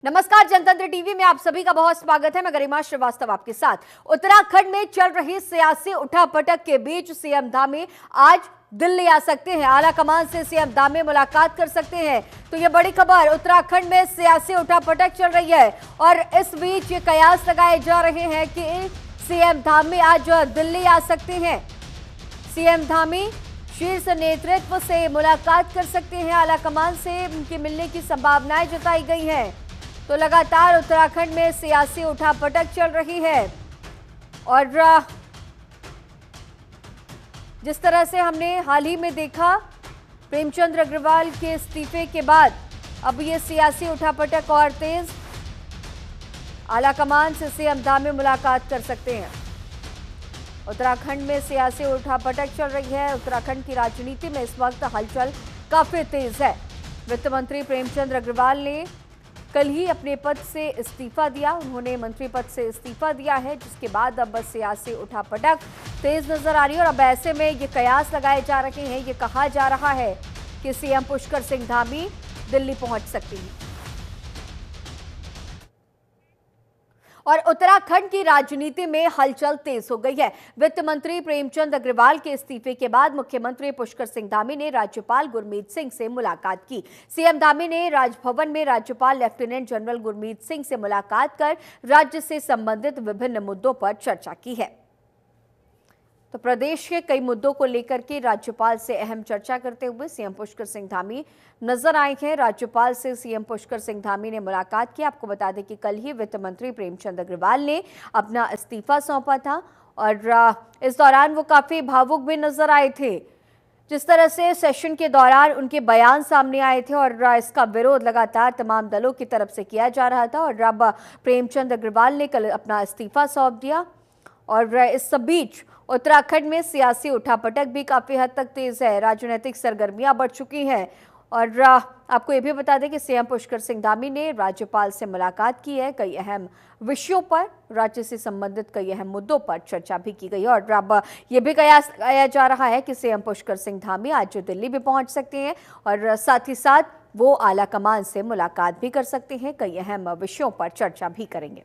नमस्कार, जनतंत्र टीवी में आप सभी का बहुत स्वागत है। मैं गरिमा श्रीवास्तव आपके साथ। उत्तराखंड में चल रही सियासी उठापटक के बीच सीएम धामी आज दिल्ली आ सकते हैं। आला कमान से सीएम धामी मुलाकात कर सकते हैं। तो ये बड़ी खबर, उत्तराखंड में सियासी उठापटक चल रही है और इस बीच ये कयास लगाए जा रहे हैं कि सीएम धामी आज दिल्ली आ सकते हैं। सीएम धामी शीर्ष नेतृत्व से मुलाकात कर सकते हैं। आला कमान से उनके मिलने की संभावनाएं जताई गई हैं। तो लगातार उत्तराखंड में सियासी उठापटक चल रही है और जिस तरह से हमने हाल ही में देखा प्रेमचंद अग्रवाल के इस्तीफे के बाद अब ये सियासी उठापटक और तेज। आला कमान से सीएम धामी मुलाकात कर सकते हैं। उत्तराखंड में सियासी उठापटक चल रही है। उत्तराखंड की राजनीति में इस वक्त हलचल काफी तेज है। वित्त मंत्री प्रेमचंद अग्रवाल ने कल ही अपने पद से इस्तीफा दिया। उन्होंने मंत्री पद से इस्तीफा दिया है, जिसके बाद अब सियासी उठापटक तेज नजर आ रही है और अब ऐसे में ये कयास लगाए जा रहे हैं, ये कहा जा रहा है कि सीएम पुष्कर सिंह धामी दिल्ली पहुंच सकती हैं। और उत्तराखंड की राजनीति में हलचल तेज हो गई है। वित्त मंत्री प्रेमचंद अग्रवाल के इस्तीफे के बाद मुख्यमंत्री पुष्कर सिंह धामी ने राज्यपाल गुरमीत सिंह से मुलाकात की। सीएम धामी ने राजभवन में राज्यपाल लेफ्टिनेंट जनरल गुरमीत सिंह से मुलाकात कर राज्य से संबंधित विभिन्न मुद्दों पर चर्चा की है। तो प्रदेश के कई मुद्दों को लेकर के राज्यपाल से अहम चर्चा करते हुए सीएम पुष्कर सिंह धामी नजर आए हैं। राज्यपाल से सीएम पुष्कर सिंह धामी ने मुलाकात की। आपको बता दें कि कल ही वित्त मंत्री प्रेमचंद अग्रवाल ने अपना इस्तीफा सौंपा था और इस दौरान वो काफी भावुक भी नजर आए थे। जिस तरह से सेशन के दौरान उनके बयान सामने आए थे और इसका विरोध लगातार तमाम दलों की तरफ से किया जा रहा था और अब प्रेमचंद अग्रवाल ने कल अपना इस्तीफा सौंप दिया। और इस बीच उत्तराखंड में सियासी उठापटक भी काफी हद तक तेज है। राजनीतिक सरगर्मियां बढ़ चुकी हैं और आपको ये भी बता दें कि सीएम पुष्कर सिंह धामी ने राज्यपाल से मुलाकात की है। कई अहम विषयों पर, राज्य से संबंधित कई अहम मुद्दों पर चर्चा भी की गई और अब ये भी कयास लगाया जा रहा है कि सीएम पुष्कर सिंह धामी आज दिल्ली भी पहुंच सकते हैं और साथ ही साथ वो आला कमान से मुलाकात भी कर सकते हैं। कई अहम विषयों पर चर्चा भी करेंगे।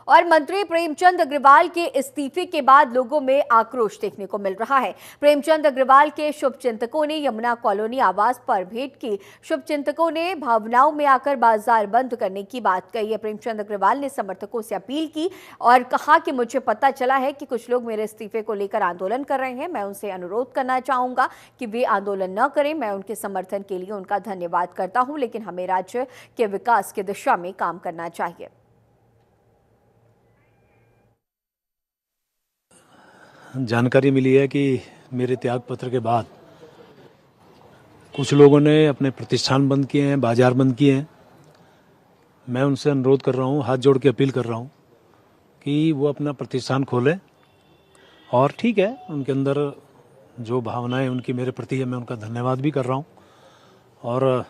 और मंत्री प्रेमचंद अग्रवाल के इस्तीफे के बाद लोगों में आक्रोश देखने को मिल रहा है। प्रेमचंद अग्रवाल के शुभचिंतकों ने यमुना कॉलोनी आवास पर भेंट की। शुभचिंतकों ने भावनाओं में आकर बाजार बंद करने की बात कही है। प्रेमचंद अग्रवाल ने समर्थकों से अपील की और कहा कि मुझे पता चला है कि कुछ लोग मेरे इस्तीफे को लेकर आंदोलन कर रहे हैं। मैं उनसे अनुरोध करना चाहूंगा कि वे आंदोलन न करें। मैं उनके समर्थन के लिए उनका धन्यवाद करता हूं, लेकिन हमें राज्य के विकास की दिशा में काम करना चाहिए। जानकारी मिली है कि मेरे त्याग पत्र के बाद कुछ लोगों ने अपने प्रतिष्ठान बंद किए हैं, बाजार बंद किए हैं। मैं उनसे अनुरोध कर रहा हूं, हाथ जोड़ के अपील कर रहा हूं कि वो अपना प्रतिष्ठान खोलें। और ठीक है, उनके अंदर जो भावनाएं उनकी मेरे प्रति है, मैं उनका धन्यवाद भी कर रहा हूं। और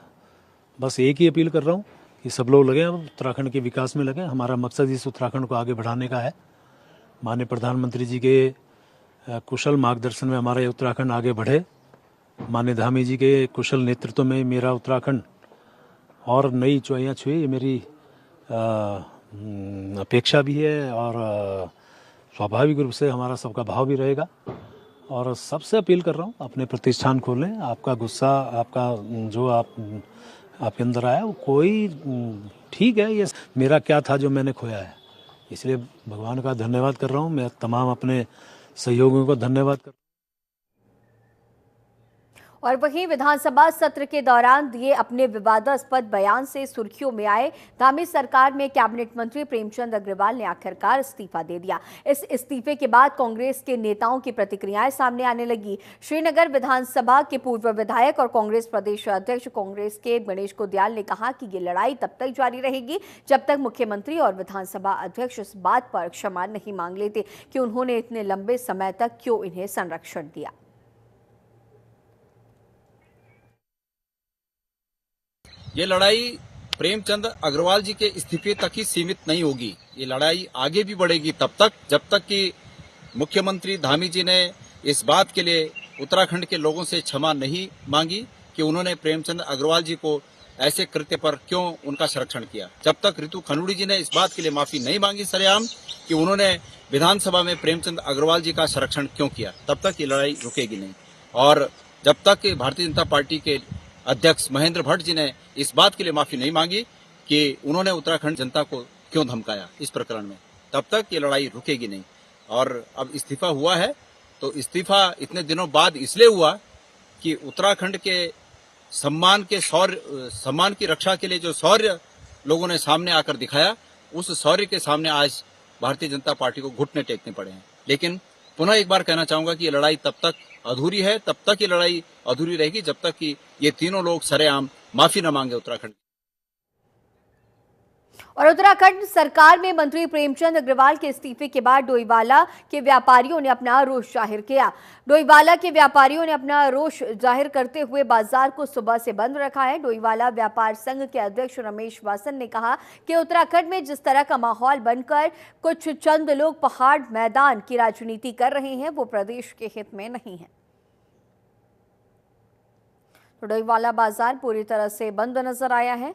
बस एक ही अपील कर रहा हूं कि सब लोग लगें, उत्तराखंड के विकास में लगें। हमारा मकसद इस उत्तराखंड को आगे बढ़ाने का है। माननीय प्रधानमंत्री जी के कुशल मार्गदर्शन में हमारा ये उत्तराखंड आगे बढ़े। माननीय धामी जी के कुशल नेतृत्व में मेरा उत्तराखंड और नई ऊंचाइयां छुए, ये मेरी अपेक्षा भी है और स्वाभाविक रूप से हमारा सबका भाव भी रहेगा। और सबसे अपील कर रहा हूँ, अपने प्रतिष्ठान खोलें। आपका गुस्सा, आपका जो आपके अंदर आया वो कोई ठीक है, ये मेरा क्या था जो मैंने खोया है। इसलिए भगवान का धन्यवाद कर रहा हूँ। मैं तमाम अपने सहयोगियों को धन्यवाद कर। और वहीं विधानसभा सत्र के दौरान दिए अपने विवादास्पद बयान से सुर्खियों में आए धामी सरकार में कैबिनेट मंत्री प्रेमचंद अग्रवाल ने आखिरकार इस्तीफा दे दिया। इस इस्तीफे के बाद कांग्रेस के नेताओं की प्रतिक्रियाएं सामने आने लगी। श्रीनगर विधानसभा के पूर्व विधायक और कांग्रेस प्रदेश अध्यक्ष कांग्रेस के गणेश कुंद्याल ने कहा कि ये लड़ाई तब तक जारी रहेगी जब तक मुख्यमंत्री और विधानसभा अध्यक्ष इस बात पर क्षमा नहीं मांग लेते कि उन्होंने इतने लंबे समय तक क्यों इन्हें संरक्षण दिया। ये लड़ाई प्रेमचंद अग्रवाल जी के इस्तीफे तक ही सीमित नहीं होगी। ये लड़ाई आगे भी बढ़ेगी तब तक जब तक कि मुख्यमंत्री धामी जी ने इस बात के लिए उत्तराखंड के लोगों से क्षमा नहीं मांगी कि उन्होंने प्रेमचंद अग्रवाल जी को ऐसे कृत्य पर क्यों उनका संरक्षण किया। जब तक रितु खनूड़ी जी ने इस बात के लिए माफी नहीं मांगी सरेआम कि उन्होंने विधानसभा में प्रेमचंद अग्रवाल जी का संरक्षण क्यों किया, तब तक ये लड़ाई रुकेगी नहीं। और जब तक भारतीय जनता पार्टी के अध्यक्ष महेंद्र भट्ट जी ने इस बात के लिए माफी नहीं मांगी कि उन्होंने उत्तराखंड जनता को क्यों धमकाया इस प्रकरण में, तब तक ये लड़ाई रुकेगी नहीं। और अब इस्तीफा हुआ है तो इस्तीफा इतने दिनों बाद इसलिए हुआ कि उत्तराखंड के सम्मान की रक्षा के लिए जो शौर्य लोगों ने सामने आकर दिखाया, उस शौर्य के सामने आज भारतीय जनता पार्टी को घुटने टेकने पड़े हैं। लेकिन पुनः एक बार कहना चाहूंगा कि ये लड़ाई तब तक अधूरी है, तब तक ये लड़ाई अधूरी रहेगी जब तक कि ये तीनों लोग सरेआम माफी न मांगे उत्तराखंड। और उत्तराखंड सरकार में मंत्री प्रेमचंद अग्रवाल के इस्तीफे के बाद डोईवाला के व्यापारियों ने अपना रोष जाहिर किया। डोईवाला के व्यापारियों ने अपना रोष जाहिर करते हुए बाजार को सुबह से बंद रखा है। डोईवाला व्यापार संघ के अध्यक्ष रमेश वासन ने कहा कि उत्तराखंड में जिस तरह का माहौल बनकर कुछ चंद लोग पहाड़ मैदान की राजनीति कर रहे हैं, वो प्रदेश के हित में नहीं है। तो डोईवाला बाजार पूरी तरह से बंद नजर आया है।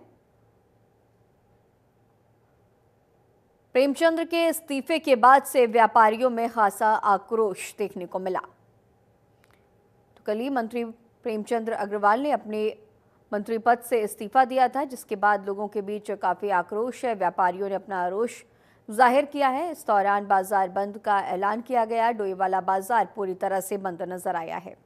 प्रेमचंद के इस्तीफे के बाद से व्यापारियों में खासा आक्रोश देखने को मिला। तो कल ही मंत्री प्रेमचंद अग्रवाल ने अपने मंत्री पद से इस्तीफा दिया था, जिसके बाद लोगों के बीच काफी आक्रोश है। व्यापारियों ने अपना रोष जाहिर किया है। इस दौरान बाजार बंद का ऐलान किया गया। डोईवाला बाजार पूरी तरह से बंद नजर आया है।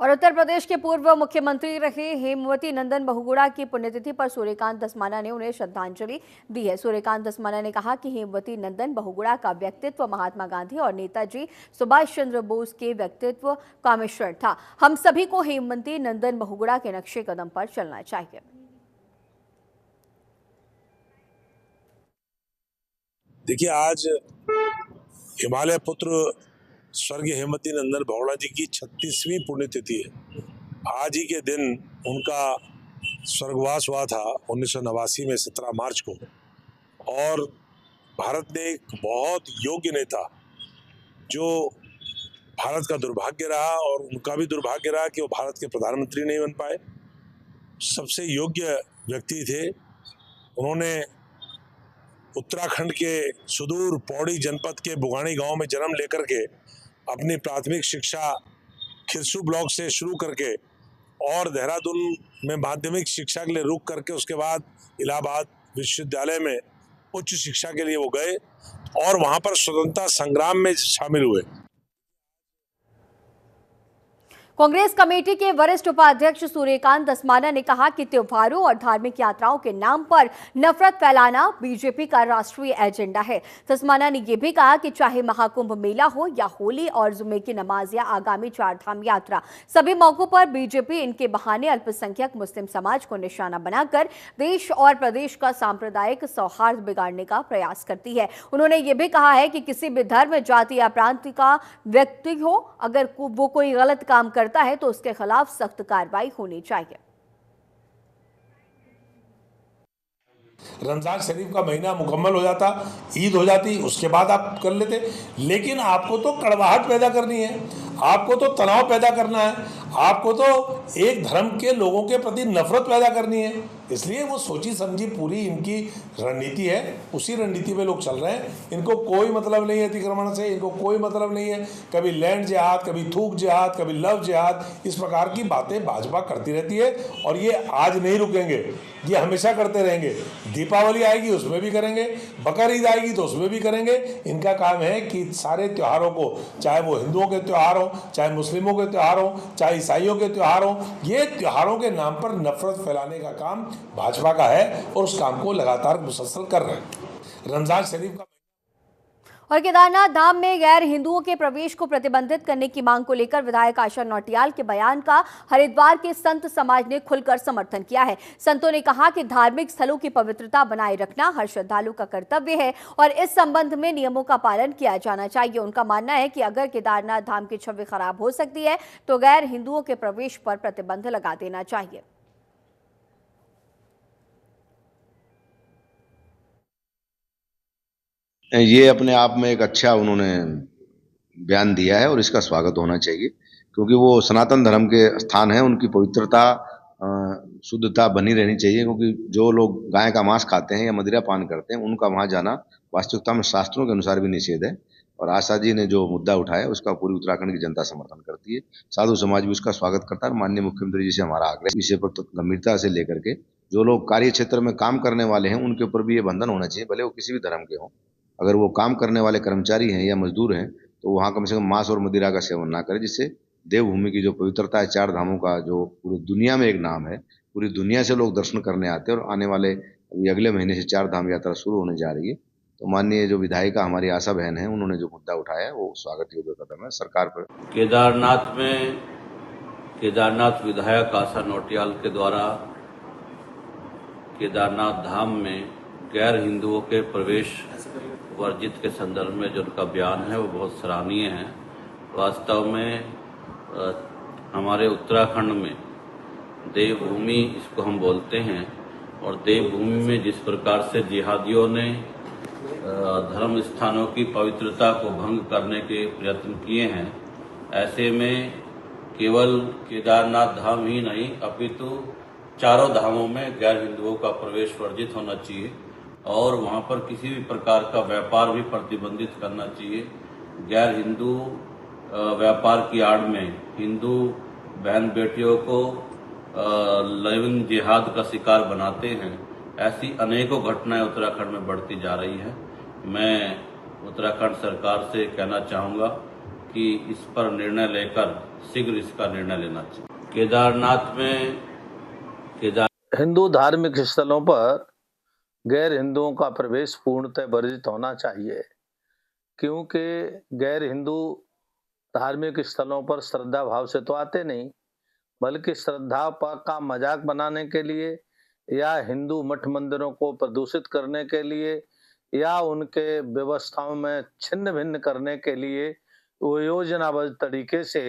और उत्तर प्रदेश के पूर्व मुख्यमंत्री रहे हेमवती नंदन बहुगुणा की पुण्यतिथि पर सूर्यकांत धस्माना ने उन्हें श्रद्धांजलि दी है। सूर्यकांत धस्माना ने कहा कि हेमवती नंदन बहुगुणा का व्यक्तित्व महात्मा गांधी और नेताजी सुभाष चंद्र बोस के व्यक्तित्व का मिश्रण था। हम सभी को हेमवती नंदन बहुगुणा के नक्शे कदम पर चलना चाहिए। देखिए, आज हिमालय पुत्र स्वर्गीय हेमवती नंदन बहुगुणा जी की 36वीं पुण्यतिथि है। आज ही के दिन उनका स्वर्गवास हुआ था 1989 में 17 मार्च को। और भारत ने एक बहुत योग्य नेता, जो भारत का दुर्भाग्य रहा और उनका भी दुर्भाग्य रहा कि वो भारत के प्रधानमंत्री नहीं बन पाए, सबसे योग्य व्यक्ति थे। उन्होंने उत्तराखंड के सुदूर पौड़ी जनपद के बुगानी गांव में जन्म लेकर के अपनी प्राथमिक शिक्षा खिरसू ब्लॉक से शुरू करके और देहरादून में माध्यमिक शिक्षा के लिए रुक करके उसके बाद इलाहाबाद विश्वविद्यालय में उच्च शिक्षा के लिए वो गए और वहां पर स्वतंत्रता संग्राम में शामिल हुए। कांग्रेस कमेटी के वरिष्ठ उपाध्यक्ष सूर्यकांत धस्माना ने कहा कि त्योहारों और धार्मिक यात्राओं के नाम पर नफरत फैलाना बीजेपी का राष्ट्रीय एजेंडा है। धस्माना ने यह भी कहा कि चाहे महाकुंभ मेला हो या होली और जुमे की नमाज या आगामी चारधाम यात्रा, सभी मौकों पर बीजेपी इनके बहाने अल्पसंख्यक मुस्लिम समाज को निशाना बनाकर देश और प्रदेश का सांप्रदायिक सौहार्द बिगाड़ने का प्रयास करती है। उन्होंने ये भी कहा है कि किसी भी धर्म, जाति या प्रांत का व्यक्ति हो, अगर वो कोई गलत काम करता है तो उसके खिलाफ सख्त कार्रवाई होनी चाहिए। रमजान शरीफ का महीना मुकम्मल हो जाता, ईद हो जाती, उसके बाद आप कर लेते। लेकिन आपको तो कड़वाहट पैदा करनी है, आपको तो तनाव पैदा करना है, आपको तो एक धर्म के लोगों के प्रति नफरत पैदा करनी है। इसलिए वो सोची समझी पूरी इनकी रणनीति है, उसी रणनीति में लोग चल रहे हैं। इनको कोई मतलब नहीं है अतिक्रमण से, इनको कोई मतलब नहीं है कभी लैंड जिहाद, कभी थूक जिहाद, कभी लव जिहाद, इस प्रकार की बातें भाजपा करती रहती है। और ये आज नहीं रुकेंगे, ये हमेशा करते रहेंगे। दीपावली आएगी उसमें भी करेंगे, बकर ईद आएगी तो उसमें भी करेंगे। इनका काम है कि सारे त्योहारों को, चाहे वो हिंदुओं के त्यौहार हो, चाहे मुस्लिमों के त्यौहार हो, चाहे ईसाइयों के त्यौहार हो, ये त्योहारों के नाम पर नफरत फैलाने का काम भाजपा का है और उस काम को लगातार मुसलसल कर रहे हैं। रमजान शरीफ का और केदारनाथ धाम में गैर हिंदुओं के प्रवेश को प्रतिबंधित करने की मांग को लेकर विधायक आशा नौटियाल के बयान का हरिद्वार के संत समाज ने खुलकर समर्थन किया है। संतों ने कहा कि धार्मिक स्थलों की पवित्रता बनाए रखना हर श्रद्धालु का कर्तव्य है और इस संबंध में नियमों का पालन किया जाना चाहिए। उनका मानना है कि अगर केदारनाथ धाम की छवि खराब हो सकती है तो गैर हिंदुओं के प्रवेश पर प्रतिबंध लगा देना चाहिए। ये अपने आप में एक अच्छा उन्होंने बयान दिया है और इसका स्वागत होना चाहिए, क्योंकि वो सनातन धर्म के स्थान है, उनकी पवित्रता शुद्धता बनी रहनी चाहिए। क्योंकि जो लोग गाय का मांस खाते हैं या मदिरा पान करते हैं, उनका वहां जाना वास्तविकता में शास्त्रों के अनुसार भी निषेध है। और आशा जी ने जो मुद्दा उठाया उसका पूरी उत्तराखंड की जनता समर्थन करती है, साधु समाज भी उसका स्वागत करता है। माननीय मुख्यमंत्री जी से हमारा आग्रह विषय पर तो गंभीरता से लेकर के जो लोग कार्य क्षेत्र में काम करने वाले हैं उनके ऊपर भी ये बंधन होना चाहिए, भले वो किसी भी धर्म के हों। अगर वो काम करने वाले कर्मचारी हैं या मजदूर हैं तो वहाँ कम से कम मांस और मदिरा का सेवन ना करें, जिससे देवभूमि की जो पवित्रता है, चार धामों का जो पूरी दुनिया में एक नाम है, पूरी दुनिया से लोग दर्शन करने आते हैं। और आने वाले अगले महीने से चार धाम यात्रा शुरू होने जा रही है। तो माननीय जो विधायिका हमारी आशा बहन है, उन्होंने जो मुद्दा उठाया है वो स्वागत योग्य कदम है सरकार पर। केदारनाथ विधायक आशा नौटियाल के द्वारा केदारनाथ धाम में गैर हिंदुओं के प्रवेश वर्जित के संदर्भ में जो उनका बयान है वो बहुत सराहनीय है। वास्तव में हमारे उत्तराखंड में देवभूमि इसको हम बोलते हैं, और देवभूमि में जिस प्रकार से जिहादियों ने धर्म स्थानों की पवित्रता को भंग करने के प्रयत्न किए हैं, ऐसे में केवल केदारनाथ धाम ही नहीं अपितु चारों धामों में गैर हिंदुओं का प्रवेश वर्जित होना चाहिए और वहां पर किसी भी प्रकार का व्यापार भी प्रतिबंधित करना चाहिए। गैर हिंदू व्यापार की आड़ में हिंदू बहन बेटियों को लिविंग जिहाद का शिकार बनाते हैं, ऐसी अनेकों घटनाएं उत्तराखंड में बढ़ती जा रही है। मैं उत्तराखंड सरकार से कहना चाहूँगा कि इस पर निर्णय लेकर शीघ्र इसका निर्णय लेना चाहिए। केदारनाथ में हिंदू धार्मिक स्थलों पर गैर हिंदुओं का प्रवेश पूर्णतः वर्जित होना चाहिए, क्योंकि गैर हिंदू धार्मिक स्थलों पर श्रद्धा भाव से तो आते नहीं, बल्कि श्रद्धा का मजाक बनाने के लिए या हिंदू मठ मंदिरों को प्रदूषित करने के लिए या उनके व्यवस्थाओं में छिन्न भिन्न करने के लिए वो योजनाबद्ध तरीके से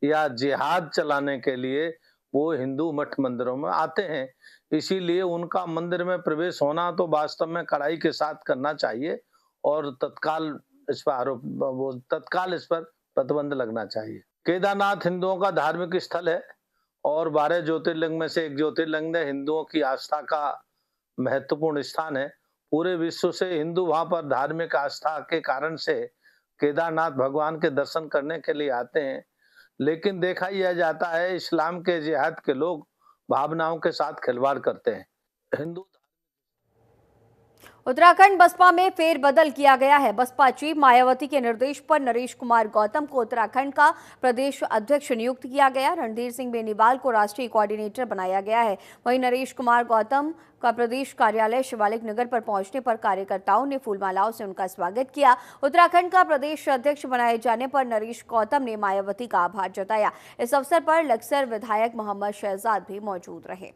या जिहाद चलाने के लिए वो हिंदू मठ मंदिरों में आते हैं। इसीलिए उनका मंदिर में प्रवेश होना तो वास्तव में कड़ाई के साथ करना चाहिए और तत्काल इस पर प्रतिबंध लगना चाहिए। केदारनाथ हिंदुओं का धार्मिक स्थल है और 12 ज्योतिर्लिंग में से एक ज्योतिर्लिंग है। हिंदुओं की आस्था का महत्वपूर्ण स्थान है। पूरे विश्व से हिंदू वहां पर धार्मिक आस्था के कारण से केदारनाथ भगवान के दर्शन करने के लिए आते हैं। लेकिन देखा यह जाता है इस्लाम के जिहाद के लोग भावनाओं के साथ खिलवाड़ करते हैं। हिंदू उत्तराखंड बसपा में फेरबदल किया गया है। बसपा चीफ मायावती के निर्देश पर नरेश कुमार गौतम को उत्तराखंड का प्रदेश अध्यक्ष नियुक्त किया गया। रणधीर सिंह बेनीवाल को राष्ट्रीय कोऑर्डिनेटर बनाया गया है। वहीं नरेश कुमार गौतम का प्रदेश कार्यालय शिवालिक नगर पर पहुंचने पर कार्यकर्ताओं ने फूलमालाओं से उनका स्वागत किया। उत्तराखंड का प्रदेश अध्यक्ष बनाए जाने पर नरेश गौतम ने मायावती का आभार जताया। इस अवसर पर लक्सर विधायक मोहम्मद शहजाद भी मौजूद रहे।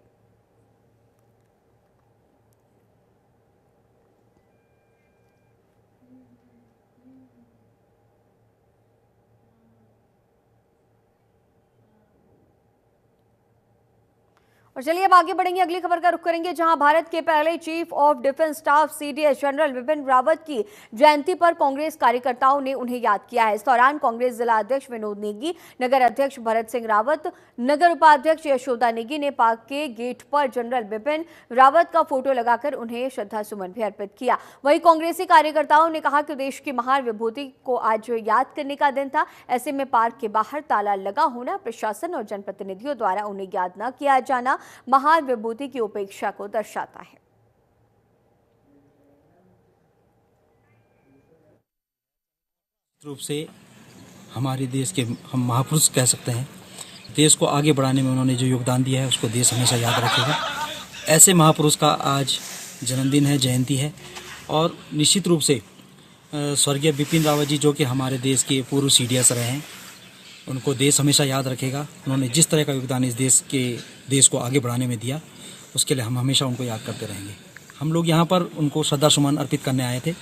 और चलिए अब आगे बढ़ेंगे, अगली खबर का रुख करेंगे, जहां भारत के पहले chief of defence staff CDS general Bipin Rawat की जयंती पर कांग्रेस कार्यकर्ताओं ने उन्हें याद किया है। इस दौरान कांग्रेस जिला अध्यक्ष विनोद नेगी, नगर अध्यक्ष भरत सिंह रावत, नगर उपाध्यक्ष यशोदा नेगी ने पार्क के गेट पर जनरल बिपिन रावत का फोटो लगाकर उन्हें श्रद्धासुमन भी अर्पित किया। वहीं कांग्रेसी कार्यकर्ताओं ने कहा कि देश की महान विभूति को आज याद करने का दिन था। ऐसे में पार्क के बाहर ताला लगा होना, प्रशासन और जनप्रतिनिधियों द्वारा उन्हें याद न किया जाना महान विभूति की उपेक्षा को दर्शाता है। रूप से हमारे देश के हम महापुरुष कह सकते हैं। देश को आगे बढ़ाने में उन्होंने जो योगदान दिया है उसको देश हमेशा याद रखेगा। ऐसे महापुरुष का आज जन्मदिन है, जयंती है। और निश्चित रूप से स्वर्गीय बिपिन रावत जी जो कि हमारे देश के पूर्व सीडीएस रहे हैं, उनको देश हमेशा याद रखेगा। उन्होंने जिस तरह का योगदान इस देश को आगे बढ़ाने में दिया, उसके लिए हम हमेशा उनको याद करते रहेंगे। हम लोग यहाँ पर उनको श्रद्धासुमन अर्पित करने आए थे।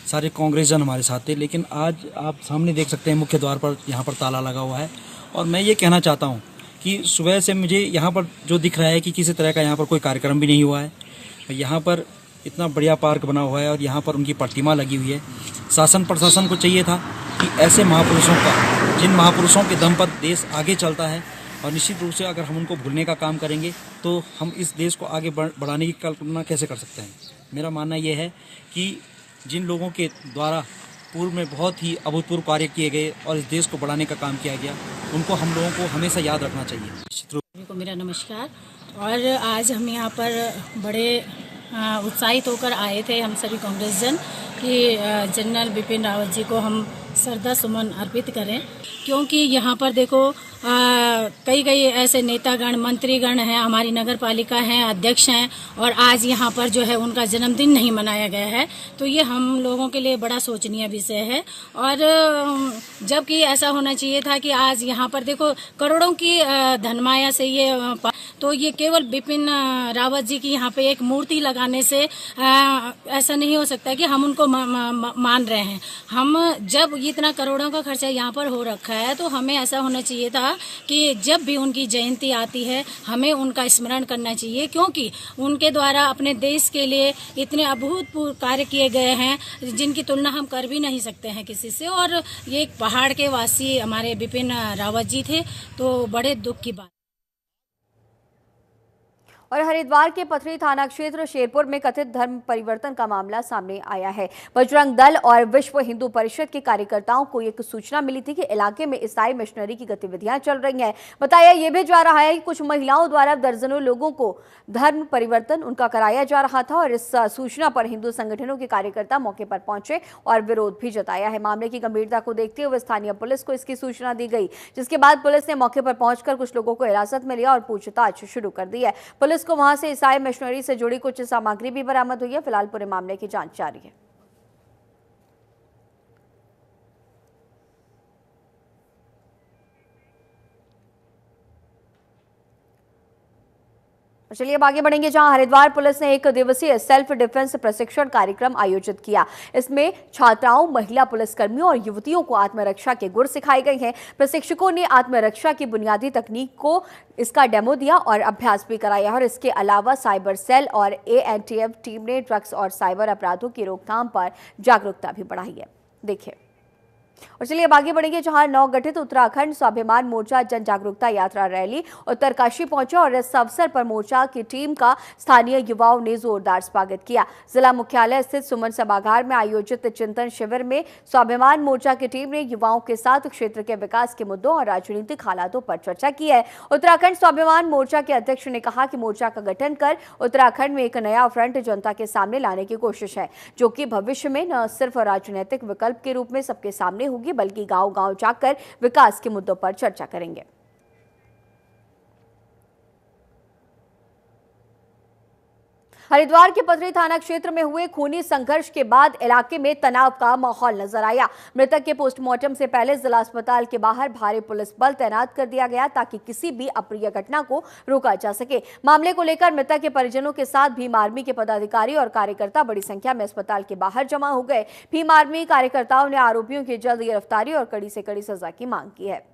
सारे कांग्रेसजन हमारे साथ थे, लेकिन आज आप सामने देख सकते हैं मुख्य द्वार पर यहाँ पर ताला लगा हुआ है। और मैं ये कहना चाहता हूँ कि सुबह से मुझे यहाँ पर जो दिख रहा है कि किसी तरह का यहाँ पर कोई कार्यक्रम भी नहीं हुआ है। यहाँ पर इतना बढ़िया पार्क बना हुआ है और यहाँ पर उनकी प्रतिमा लगी हुई है। शासन प्रशासन को चाहिए था कि ऐसे महापुरुषों का, जिन महापुरुषों के दम पर देश आगे चलता है, और निश्चित रूप से अगर हम उनको भूलने का काम करेंगे तो हम इस देश को आगे बढ़ाने की कल्पना कैसे कर सकते हैं। मेरा मानना ये है कि जिन लोगों के द्वारा पूर्व में बहुत ही अभूतपूर्व कार्य किए गए और इस देश को बढ़ाने का काम किया गया, उनको हम लोगों को हमेशा याद रखना चाहिए। मेरा नमस्कार। और आज हम यहाँ पर बड़े उत्साहित होकर आए थे, हम सभी कांग्रेस जन, कि जनरल बिपिन रावत जी को हम श्रद्धा सुमन अर्पित करें, क्योंकि यहाँ पर देखो कई ऐसे नेतागण, मंत्रीगण हैं, हमारी नगर पालिका हैं, अध्यक्ष हैं, और आज यहाँ पर जो है उनका जन्मदिन नहीं मनाया गया है। तो ये हम लोगों के लिए बड़ा शोचनीय विषय है। और जबकि ऐसा होना चाहिए था कि आज यहाँ पर देखो करोड़ों की धनमाया से ये केवल बिपिन रावत जी की यहाँ पे एक मूर्ति लगाने से ऐसा नहीं हो सकता कि हम उनको मान रहे हैं। हम जब इतना करोड़ों का खर्चा यहाँ पर हो रखा है तो हमें ऐसा होना चाहिए था कि जब भी उनकी जयंती आती है हमें उनका स्मरण करना चाहिए, क्योंकि उनके द्वारा अपने देश के लिए इतने अभूतपूर्व कार्य किए गए हैं जिनकी तुलना हम कर भी नहीं सकते हैं किसी से। और ये एक पहाड़ के वासी हमारे बिपिन रावत जी थे, तो बड़े दुख की बात। और हरिद्वार के पथरी थाना क्षेत्र शेरपुर में कथित धर्म परिवर्तन का मामला सामने आया है। बजरंग दल और विश्व हिंदू परिषद के कार्यकर्ताओं को एक सूचना मिली थी कि इलाके में ईसाई मिशनरी की गतिविधियां चल रही हैं। बताया यह भी जा रहा है कि कुछ महिलाओं द्वारा दर्जनों लोगों को धर्म परिवर्तन उनका कराया जा रहा था, और इस सूचना पर हिंदू संगठनों के कार्यकर्ता मौके पर पहुंचे और विरोध भी जताया है। मामले की गंभीरता को देखते हुए स्थानीय पुलिस को इसकी सूचना दी गई, जिसके बाद पुलिस ने मौके पर पहुंचकर कुछ लोगों को हिरासत में लिया और पूछताछ शुरू कर दी है। पुलिस को वहां से ईसाई मिशनरी से जुड़ी कुछ सामग्री भी बरामद हुई है। फिलहाल पूरे मामले की जांच जारी है। चलिए अब आगे बढ़ेंगे, जहां हरिद्वार पुलिस ने एक दिवसीय सेल्फ डिफेंस प्रशिक्षण कार्यक्रम आयोजित किया। इसमें छात्राओं, महिला पुलिसकर्मियों और युवतियों को आत्मरक्षा के गुर सिखाए गए हैं। प्रशिक्षकों ने आत्मरक्षा की बुनियादी तकनीक को इसका डेमो दिया और अभ्यास भी कराया। और इसके अलावा साइबर सेल और एएनटीएफ टीम ने ड्रग्स और साइबर अपराधों की रोकथाम पर जागरूकता भी बढ़ाई है। देखिए और चलिए अब आगे बढ़ेंगे, जहां नवगठित उत्तराखंड स्वाभिमान मोर्चा जन जागरूकता यात्रा रैली उत्तरकाशी पहुंचा और इस अवसर पर मोर्चा की टीम का स्थानीय युवाओं ने जोरदार स्वागत किया। जिला मुख्यालय स्थित सुमन सभागार में आयोजित चिंतन शिविर में स्वाभिमान मोर्चा की टीम ने युवाओं के साथ क्षेत्र के विकास के मुद्दों और राजनीतिक हालातों पर चर्चा की है। उत्तराखंड स्वाभिमान मोर्चा के अध्यक्ष ने कहा कि मोर्चा का गठन कर उत्तराखंड में एक नया फ्रंट जनता के सामने लाने की कोशिश है, जो कि भविष्य में न सिर्फ राजनीतिक विकल्प के रूप में सबके सामने होगी, बल्कि गांव-गांव जाकर विकास के मुद्दों पर चर्चा करेंगे। हरिद्वार के पथरी थाना क्षेत्र में हुए खूनी संघर्ष के बाद इलाके में तनाव का माहौल नजर आया। मृतक के पोस्टमार्टम से पहले जिला अस्पताल के बाहर भारी पुलिस बल तैनात कर दिया गया ताकि किसी भी अप्रिय घटना को रोका जा सके। मामले को लेकर मृतक के परिजनों के साथ भीम आर्मी के पदाधिकारी और कार्यकर्ता बड़ी संख्या में अस्पताल के बाहर जमा हो गए। भीम आर्मी कार्यकर्ताओं ने आरोपियों की जल्द गिरफ्तारी और कड़ी से कड़ी सजा की मांग की है।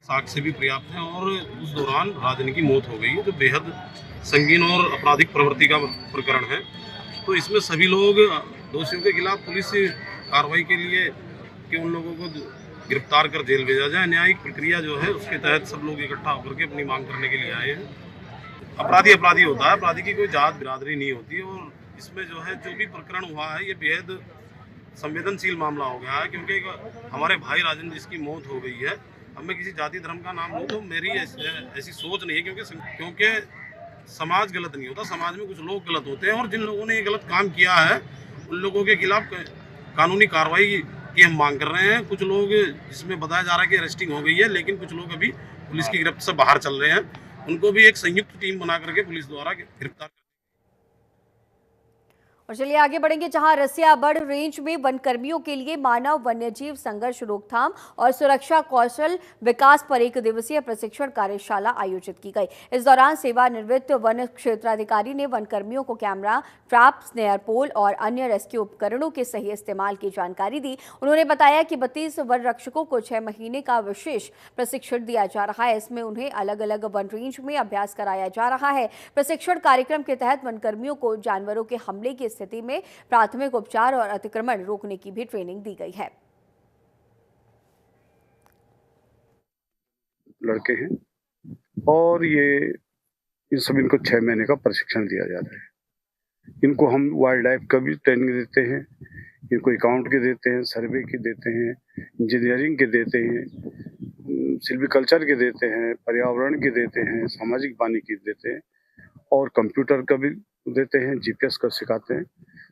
साक्ष्य भी पर्याप्त हैं और उस दौरान राजन की मौत हो गई है, जो बेहद संगीन और आपराधिक प्रवृत्ति का प्रकरण है। तो इसमें सभी लोग दोषियों के खिलाफ पुलिस कार्रवाई के लिए कि उन लोगों को गिरफ्तार कर जेल भेजा जाए। न्यायिक प्रक्रिया जो है उसके तहत सब लोग इकट्ठा होकर के अपनी मांग करने के लिए आए हैं। अपराधी अपराधी होता है, अपराधी की कोई जात बिरादरी नहीं होती। और इसमें जो है जो भी प्रकरण हुआ है ये बेहद संवेदनशील मामला हो गया है, क्योंकि हमारे भाई राजन जिसकी मौत हो गई है, अब मैं किसी जाति धर्म का नाम लूँ तो मेरी ऐसी सोच नहीं है, क्योंकि समाज गलत नहीं होता, समाज में कुछ लोग गलत होते हैं और जिन लोगों ने ये गलत काम किया है उन लोगों के खिलाफ कानूनी कार्रवाई की हम मांग कर रहे हैं। कुछ लोग जिसमें बताया जा रहा है कि अरेस्टिंग हो गई है, लेकिन कुछ लोग अभी पुलिस की गिरफ्त से बाहर चल रहे हैं, उनको भी एक संयुक्त टीम बना करके पुलिस द्वारा गिरफ्तार। और चलिए आगे बढ़ेंगे, जहां रसियाबड़ रेंज में वन कर्मियों के लिए मानव वन्यजीव संघर्ष रोकथाम और सुरक्षा कौशल विकास पर 1 दिवसीय प्रशिक्षण कार्यशाला आयोजित की गई। इस दौरान सेवानिवृत्त वन क्षेत्राधिकारी ने वन कर्मियों को कैमरा, ट्रैप, स्नेयर पोल और अन्य रेस्क्यू उपकरणों के सही इस्तेमाल की जानकारी दी। उन्होंने बताया कि 32 वन रक्षकों को 6 महीने का विशेष प्रशिक्षण दिया जा रहा है। इसमें उन्हें अलग अलग वन रेंज में अभ्यास कराया जा रहा है। प्रशिक्षण कार्यक्रम के तहत वन कर्मियों को जानवरों के हमले की स्थिति में प्राथमिक उपचार और अतिक्रमण रोकने की भी ट्रेनिंग दी गई है। लड़के हैं और इन सब इनको 6 महीने का प्रशिक्षण दिया जा रहा है। इनको हम वाइल्ड लाइफ का भी ट्रेनिंग देते हैं, इनको अकाउंट के देते हैं, सर्वे की देते हैं, इंजीनियरिंग के देते हैं, सिल्वीकल्चर के देते हैं, पर्यावरण के देते हैं, सामाजिक वानिकी की देते हैं और कंप्यूटर का भी देते हैं, जीपीएस का सिखाते हैं।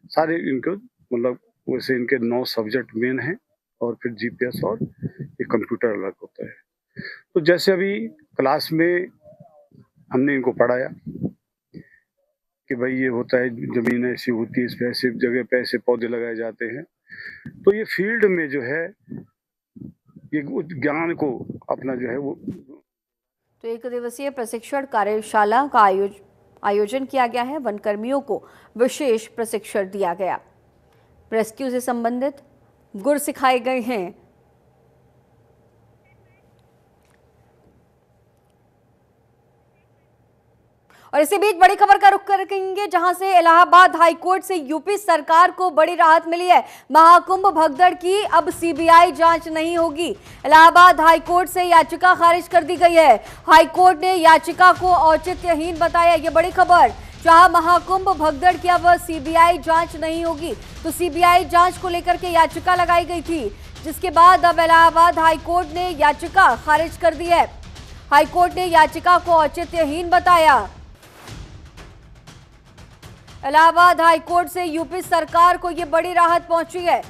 सारे इनको मतलब वैसे इनके 9 सब्जेक्ट मेन हैं और फिर जीपीएस और ये कंप्यूटर अलग होता है। तो जैसे अभी क्लास में हमने इनको पढ़ाया कि भाई ये होता है, जमीन ऐसी होती है, इस पे ऐसी जगह पे ऐसे पौधे लगाए जाते हैं। तो ये फील्ड में जो है ये ज्ञान को अपना जो है वो। तो 1 दिवसीय प्रशिक्षण कार्यशाला का आयोजन किया गया है। वन कर्मियों को विशेष प्रशिक्षण दिया गया। रेस्क्यू से संबंधित गुर सिखाए गए हैं। और इसी बीच बड़ी खबर का रुख करेंगे, जहां से इलाहाबाद हाईकोर्ट से यूपी सरकार को बड़ी राहत मिली है। महाकुंभ भगदड़ की अब सीबीआई जांच नहीं होगी। इलाहाबाद हाईकोर्ट से याचिका खारिज कर दी गई है। हाईकोर्ट ने याचिका को औचित्यहीन बताया। ये बड़ी खबर, जहां महाकुंभ भगदड़ की अब सीबीआई जांच नहीं होगी, तो सीबीआई जांच को लेकर के याचिका लगाई गई थी, जिसके बाद अब इलाहाबाद हाईकोर्ट ने याचिका खारिज कर दी है। हाईकोर्ट ने याचिका को औचित्यहीन बताया। इलाहाबाद हाईकोर्ट से यूपी सरकार को यह बड़ी राहत पहुंची है।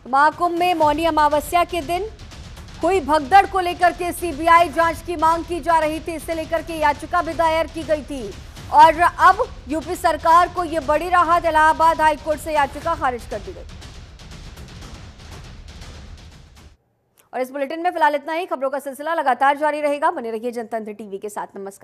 महाकुंभ में मौनी अमावस्या के दिन हुई भगदड़ को लेकर के सीबीआई जांच की मांग की जा रही थी। इसे लेकर के याचिका भी दायर की गई थी और अब यूपी सरकार को यह बड़ी राहत, इलाहाबाद हाईकोर्ट से याचिका खारिज कर दी गई। और इस बुलेटिन में फिलहाल इतना ही। खबरों का सिलसिला लगातार जारी रहेगा। बने रहिए जनतंत्र टीवी के साथ। नमस्कार।